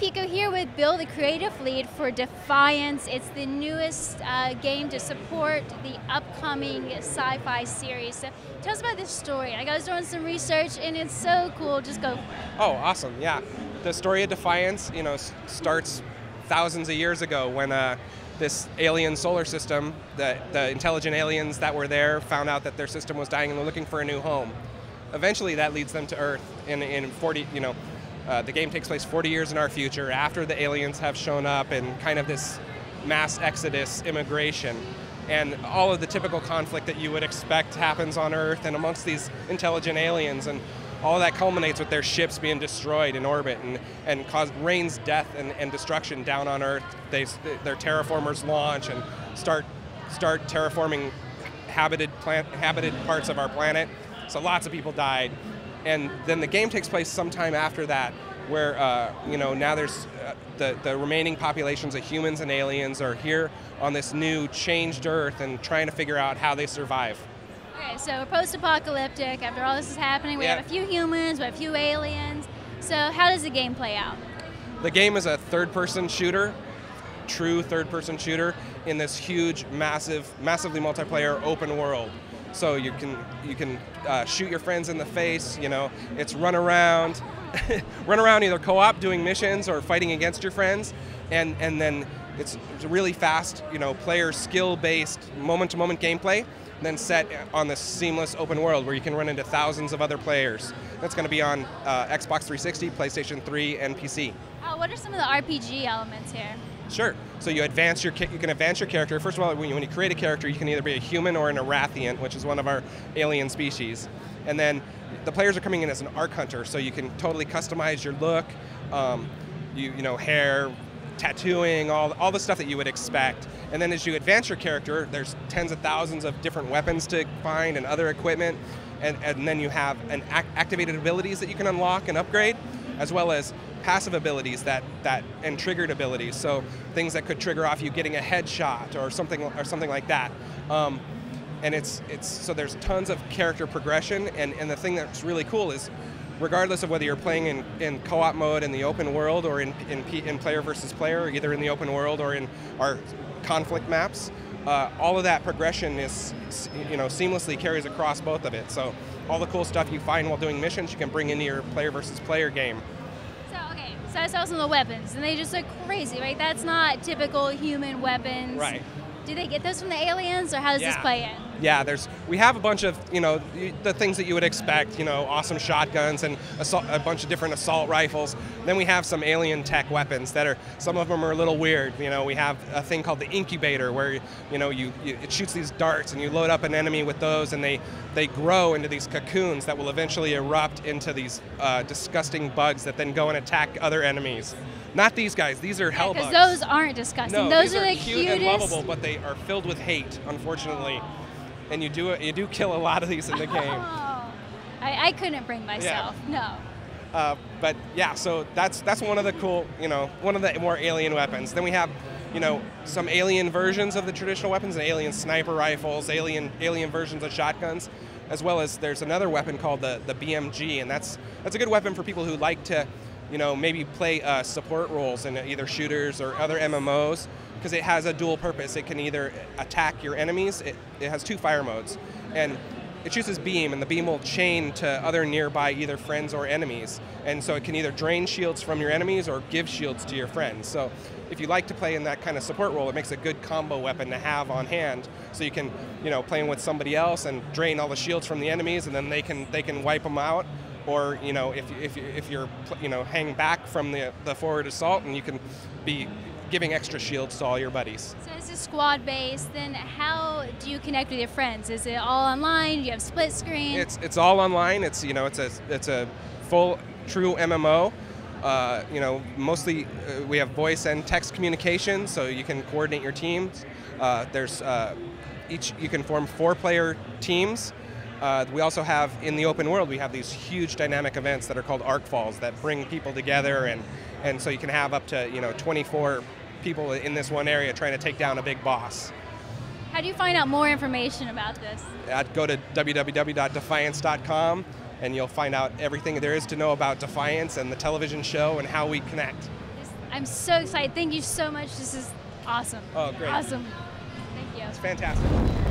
Pico here with Bill, the creative lead for Defiance. It's the newest game to support the upcoming sci-fi series. So tell us about this story. I was doing some research and it's so cool. Just go for it. Oh, awesome, yeah. The story of Defiance, starts thousands of years ago when this alien solar system, the intelligent aliens that were there found out that their system was dying and were looking for a new home. Eventually that leads them to Earth in 40, the game takes place 40 years in our future after the aliens have shown up and kind of this mass exodus immigration. And all of the typical conflict that you would expect happens on Earth and amongst these intelligent aliens. And all of that culminates with their ships being destroyed in orbit and rains death and destruction down on Earth. Their terraformers launch and start terraforming habited parts of our planet. So lots of people died. And then the game takes place sometime after that, where now there's the remaining populations of humans and aliens are here on this new changed Earth and trying to figure out how they survive. Okay, so we're post-apocalyptic. After all this is happening, we have a few humans, we have a few aliens. So how does the game play out? The game is a third-person shooter, true third-person shooter in this huge, massively multiplayer open world. So you can shoot your friends in the face. It's run around either co-op doing missions or fighting against your friends, and then it's really fast, player skill-based moment-to-moment gameplay, then set on this seamless open world where you can run into thousands of other players. That's going to be on Xbox 360, PlayStation 3, and PC. What are some of the RPG elements here? Sure. So you can advance your character. First of all, when you create a character, you can either be a human or an Arathian, which is one of our alien species. And then the players are coming in as an arc hunter, so you can totally customize your look, hair, tattooing, all the stuff that you would expect. And then as you advance your character, there's tens of thousands of different weapons to find and other equipment. And then you have activated abilities that you can unlock and upgrade, as well as passive abilities and triggered abilities. So things that could trigger off you getting a headshot or something like that. And so there's tons of character progression. And the thing that's really cool is, regardless of whether you're playing in co-op mode in the open world or in player versus player, either in the open world or in our conflict maps, all of that progression is seamlessly carries across both of it. So all the cool stuff you find while doing missions, you can bring into your player versus player game. So I saw some of the weapons, and they just look crazy, right? That's not typical human weapons. Right. Do they get those from the aliens, or how does this play in? Yeah, we have a bunch of, the things that you would expect, awesome shotguns and a bunch of different assault rifles. Then we have some alien tech weapons that some of them are a little weird. We have a thing called the incubator where, it shoots these darts and you load up an enemy with those and they grow into these cocoons that will eventually erupt into these disgusting bugs that then go and attack other enemies. Not these guys, these are hell bugs. Because those aren't disgusting. No, those these are the cute cutest. and lovable, but they are filled with hate, unfortunately. And you do kill a lot of these in the game. Oh, I couldn't bring myself. Yeah. No. But yeah, so that's one of the cool, one of the more alien weapons. Then we have, some alien versions of the traditional weapons, alien sniper rifles, alien versions of shotguns, as well as there's another weapon called the BMG, and that's a good weapon for people who like to, maybe play support roles in either shooters or other MMOs, because it has a dual purpose. It can either attack your enemies, it has two fire modes, and it uses beam, and the beam will chain to other nearby either friends or enemies, and so it can either drain shields from your enemies or give shields to your friends. So if you like to play in that kind of support role, it makes a good combo weapon to have on hand, so you can, playing with somebody else and drain all the shields from the enemies, and then they can wipe them out. Or if you're hang back from the forward assault, and you can be giving extra shields to all your buddies. So it's a squad based. Then how do you connect with your friends? Is it all online? Do you have split screen? It's all online. It's a full true MMO. Mostly we have voice and text communication, so you can coordinate your teams. You can form 4-player teams. We also have, in the open world, we have these huge dynamic events that are called arc falls that bring people together, and so you can have up to 24 people in this one area trying to take down a big boss. How do you find out more information about this? Go to www.defiance.com and you'll find out everything there is to know about Defiance and the television show and how we connect. I'm so excited. Thank you so much. This is awesome. Oh, great. Awesome. Thank you. It's fantastic.